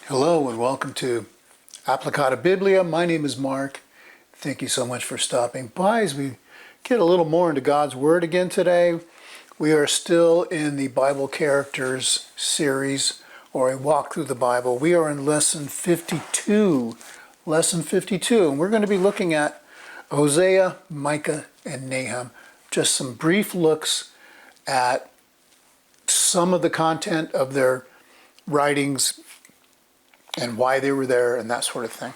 Hello and welcome to Applicata Biblia. My name is Mark. Thank you so much for stopping by as we get a little more into God's Word again today. We are still in the Bible Characters series, or a walk through the Bible. We are in lesson 52. Lesson 52, and we're going to be looking at Hosea, Micah, and Nahum. Just some brief looks at some of the content of their writings and why they were there and that sort of thing.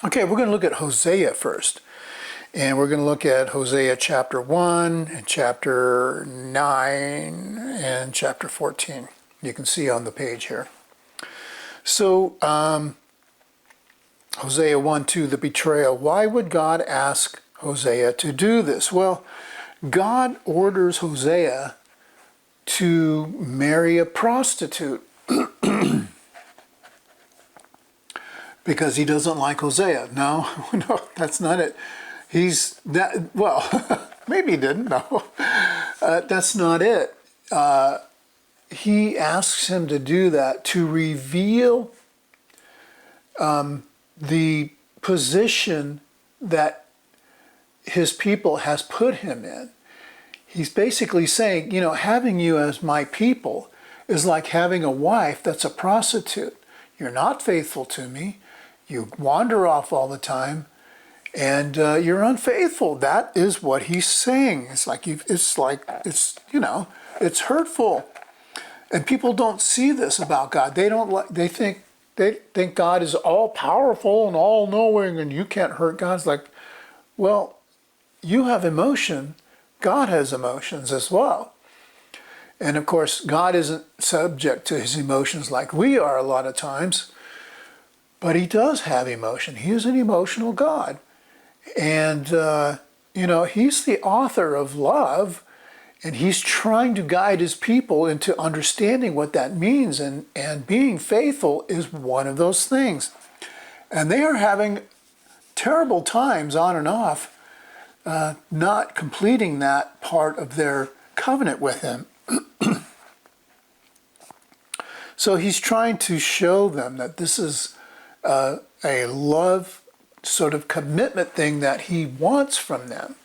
Okay, we're going to look at Hosea first. And we're going to look at Hosea chapter 1 and chapter 9 and chapter 14. You can see on the page here. So, Hosea 1:2, the betrayal. Why would God ask Hosea to do this? Well, God orders Hosea to marry a prostitute. Because he doesn't like Hosea. No, that's not it. He's that, well, maybe he didn't, no. That's not it. He asks him to do that to reveal the position that his people has put him in. He's basically saying, having you as my people is like having a wife that's a prostitute. You're not faithful to me. You wander off all the time, and you're unfaithful. That is what he's saying. It's hurtful, and people don't see this about God. They think God is all powerful and all knowing, and you can't hurt God. It's like, well, you have emotion. God has emotions as well. And of course, God isn't subject to his emotions like we are a lot of times, but he does have emotion. He is an emotional God. And, he's the author of love, and he's trying to guide his people into understanding what that means. And being faithful is one of those things. And they are having terrible times on and off, not completing that part of their covenant with him. So he's trying to show them that this is a love sort of commitment thing that he wants from them,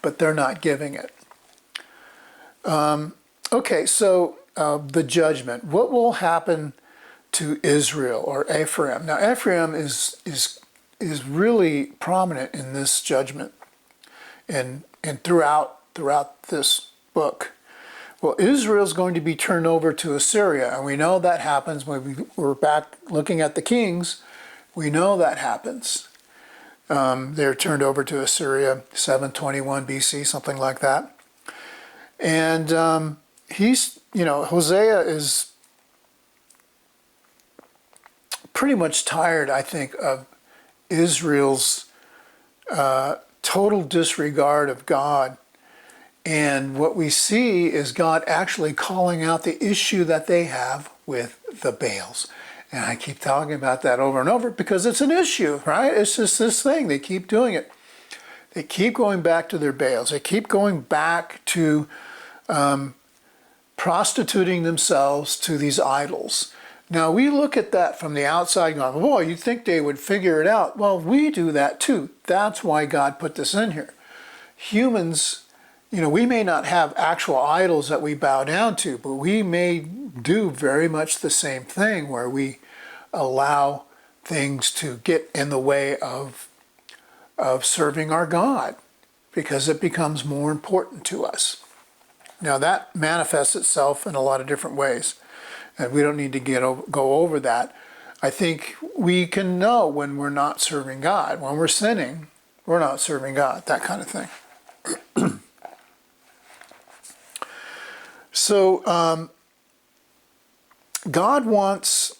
but they're not giving it. Okay, so the judgment. What will happen to Israel or Ephraim? Now, Ephraim is really prominent in this judgment and throughout this book. Well, Israel's going to be turned over to Assyria, and we know that happens when we're back looking at the Kings. We know that happens. They're turned over to Assyria, 721 BC, something like that. And Hosea is pretty much tired, I think, of Israel's total disregard of God. And what we see is God actually calling out the issue that they have with the Baals. And I keep talking about that over and over because it's an issue, right? It's just this thing. They keep doing it. They keep going back to their Baals. They keep going back to prostituting themselves to these idols. Now, we look at that from the outside going, well, you'd think they would figure it out. Well, we do that too. That's why God put this in here. Humans, we may not have actual idols that we bow down to, but we may do very much the same thing where we allow things to get in the way of serving our God because it becomes more important to us. Now, that manifests itself in a lot of different ways, and we don't need to go over that. I think we can know when we're not serving God. When we're sinning, we're not serving God, that kind of thing. So God wants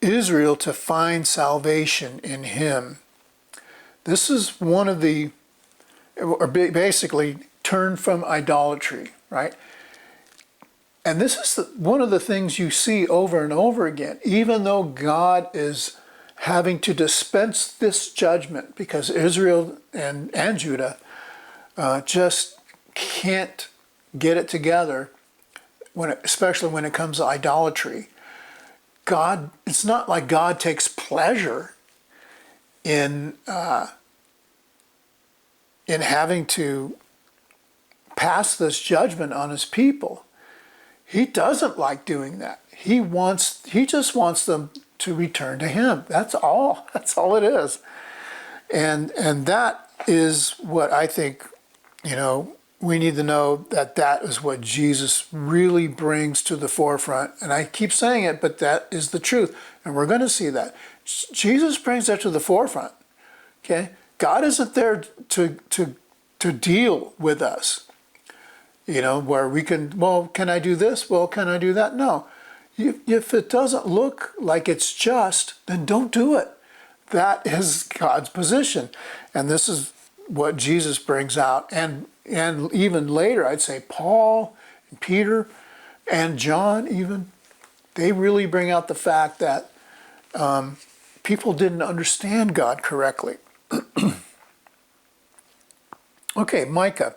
Israel to find salvation in him. This is one of the, or basically turn from idolatry, right? And this is one of the things you see over and over again, even though God is having to dispense this judgment because Israel and Judah just can't get it together, especially when it comes to idolatry. God, it's not like God takes pleasure in having to pass this judgment on his people. He doesn't like doing that. He just wants them to return to him. That's all. That's all it is. And that is what I think, we need to know, that is what Jesus really brings to the forefront. And I keep saying it, but that is the truth. And we're going to see that. Jesus brings that to the forefront. Okay? God isn't there to deal with us. Where we can, well, can I do this? Well, can I do that? No. If it doesn't look like it's just, then don't do it. That is God's position. And this is what Jesus brings out. And even later, I'd say Paul and Peter and John even, they really bring out the fact that people didn't understand God correctly. Okay, Micah.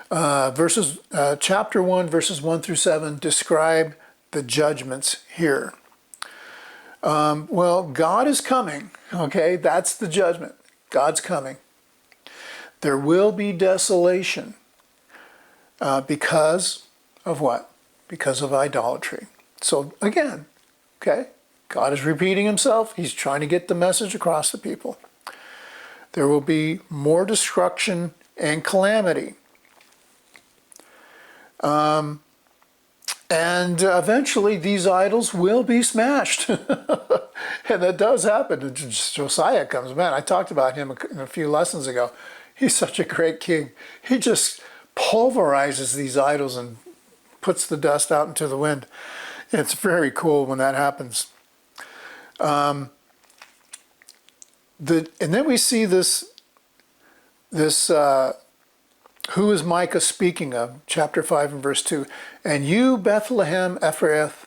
Chapter 1, verses 1 through 7 describe the judgments here. Well, God is coming. Okay, that's the judgment. God's coming. There will be desolation because of what? Because of idolatry. So again, okay, God is repeating himself. He's trying to get the message across to people. There will be more destruction and calamity. And eventually these idols will be smashed. And that does happen. Josiah comes, man, I talked about him a few lessons ago. He's such a great king. He just pulverizes these idols and puts the dust out into the wind. It's very cool when that happens. And then we see this who is Micah speaking of? Chapter 5 and verse 2. And you, Bethlehem Ephrath,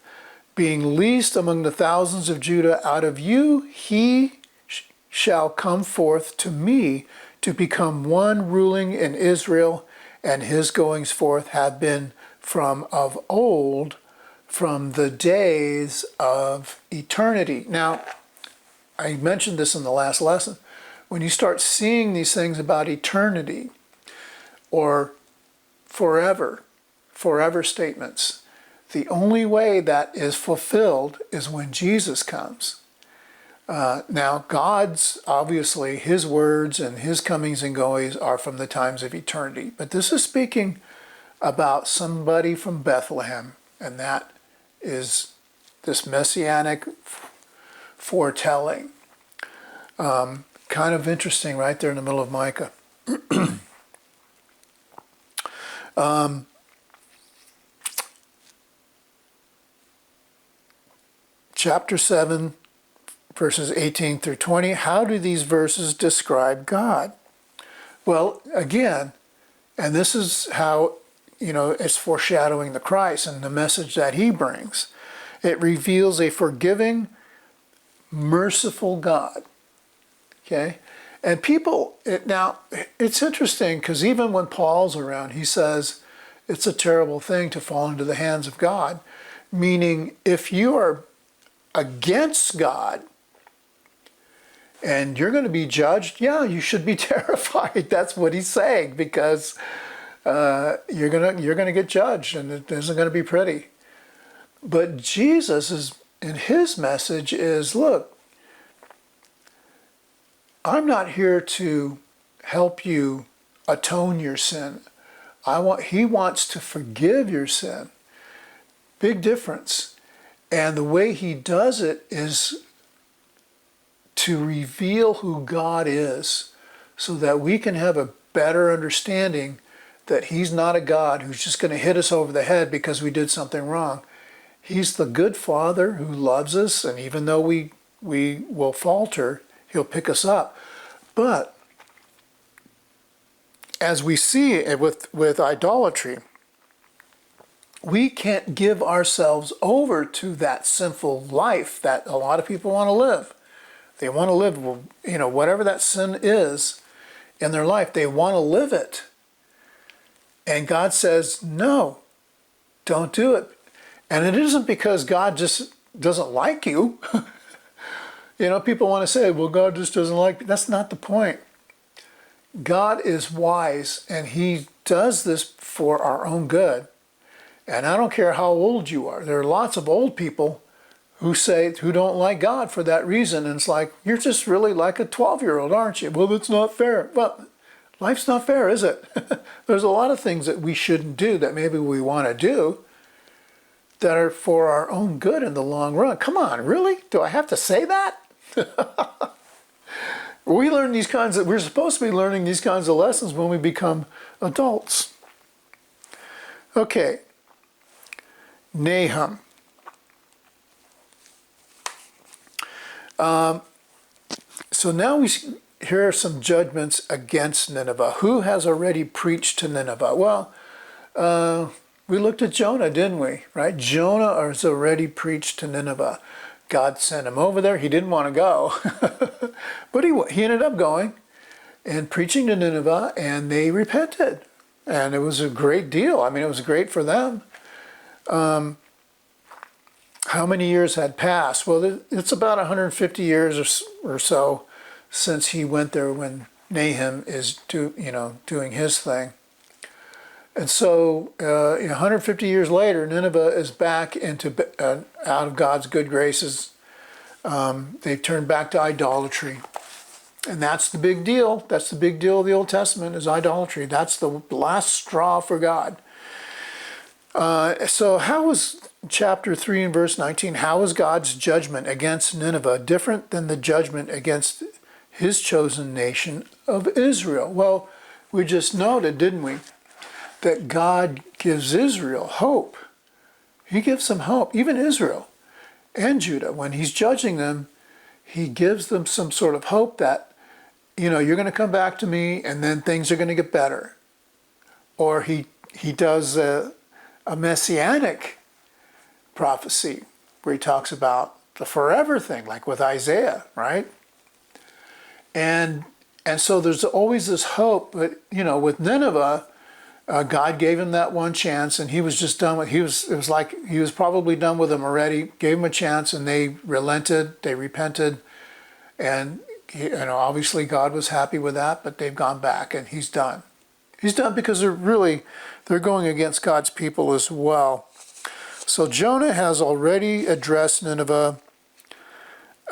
being least among the thousands of Judah, out of you he shall come forth to me to become one ruling in Israel, and his goings forth have been from of old, from the days of eternity. Now, I mentioned this in the last lesson. When you start seeing these things about eternity, or forever statements, the only way that is fulfilled is when Jesus comes. Now, God's, obviously, his words and his comings and goings are from the times of eternity. But this is speaking about somebody from Bethlehem, and that is this messianic foretelling. Kind of interesting right there in the middle of Micah. Chapter 7, verses 18 through 20. How do these verses describe God? Well, again, and this is how, it's foreshadowing the Christ and the message that he brings. It reveals a forgiving, merciful God. Okay? And now, it's interesting because even when Paul's around, he says it's a terrible thing to fall into the hands of God. Meaning, if you are against God and you're going to be judged, yeah, you should be terrified. That's what he's saying, because you're gonna get judged, and it isn't going to be pretty. But Jesus is, in his message is, look, I'm not here to help you atone your sin. He wants to forgive your sin. Big difference. And the way he does it is to reveal who God is, so that we can have a better understanding that he's not a God who's just going to hit us over the head because we did something wrong. He's the good Father who loves us, and even though we will falter, he'll pick us up. But as we see it with idolatry, we can't give ourselves over to that sinful life that a lot of people want to live. They want to live, whatever that sin is in their life, they want to live it. And God says, no, don't do it. And it isn't because God just doesn't like you. People want to say, well, God just doesn't like me. That's not the point. God is wise, and he does this for our own good. And I don't care how old you are. There are lots of old people who don't like God for that reason. And it's like, you're just really like a 12-year-old, aren't you? Well, that's not fair. Well, life's not fair, is it? There's a lot of things that we shouldn't do that maybe we want to do that are for our own good in the long run. Come on, really? Do I have to say that? We're supposed to be learning these kinds of lessons when we become adults. Okay. Nahum. So now here are some judgments against Nineveh. Who has already preached to Nineveh? Well, we looked at Jonah, didn't we? Right? Jonah has already preached to Nineveh. God sent him over there. He didn't want to go. But he ended up going and preaching to Nineveh, and they repented. And it was a great deal. I mean, it was great for them. How many years had passed? Well, it's about 150 years or so since he went there when Nahum is doing his thing. And so 150 years later, Nineveh is back out of God's good graces. They've turned back to idolatry. And that's the big deal. That's the big deal of the Old Testament, is idolatry. That's the last straw for God. So how was chapter 3 and verse 19, how is God's judgment against Nineveh different than the judgment against his chosen nation of Israel? Well, we just noted, didn't we, that God gives Israel hope. He gives them hope, even Israel and Judah. When he's judging them, he gives them some sort of hope that, you're going to come back to me and then things are going to get better. Or he does a messianic prophecy where he talks about the forever thing, like with Isaiah, right? And so there's always this hope, but with Nineveh, God gave him that one chance, and he was just done with. It was like he was probably done with them already. Gave him a chance, and they relented. They repented, and obviously God was happy with that. But they've gone back, and he's done. He's done because they're going against God's people as well. So Jonah has already addressed Nineveh.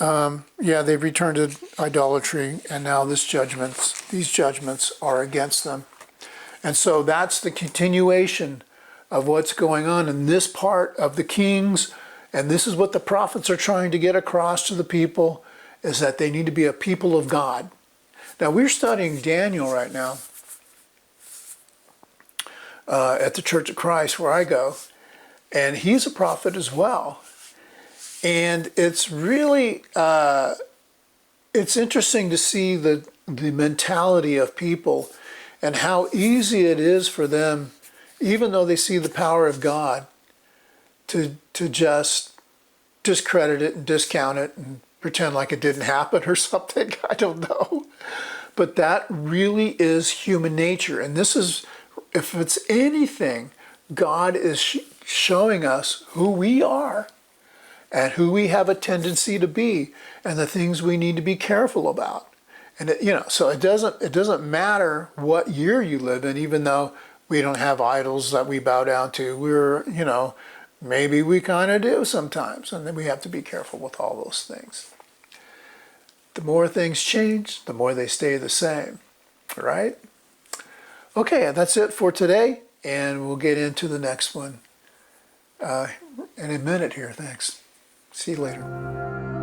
They've returned to idolatry, and now these judgments are against them. And so that's the continuation of what's going on in this part of the Kings. And this is what the prophets are trying to get across to the people, is that they need to be a people of God. Now, we're studying Daniel right now at the Church of Christ where I go. And he's a prophet as well. And it's really, it's interesting to see the mentality of people and how easy it is for them, even though they see the power of God, to just discredit it and discount it and pretend like it didn't happen or something. I don't know. But that really is human nature. And this is, if it's anything, God is showing us who we are and who we have a tendency to be and the things we need to be careful about. And so it doesn't matter what year you live in, even though we don't have idols that we bow down to. Maybe we kind of do sometimes, and then we have to be careful with all those things. The more things change, the more they stay the same, right? Okay, that's it for today, and we'll get into the next one in a minute here. Thanks. See you later.